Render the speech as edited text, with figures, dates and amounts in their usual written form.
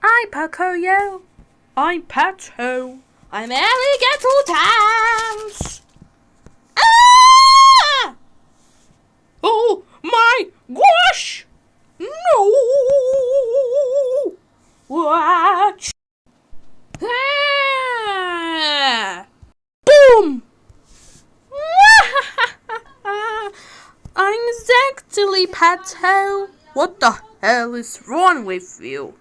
I'm Pocoyo. I'm Pato. I'm Alligator Times. Ah! Oh my gosh! No! Watch! Ah! Boom! I'm exactly Pato. What the hell is wrong with you?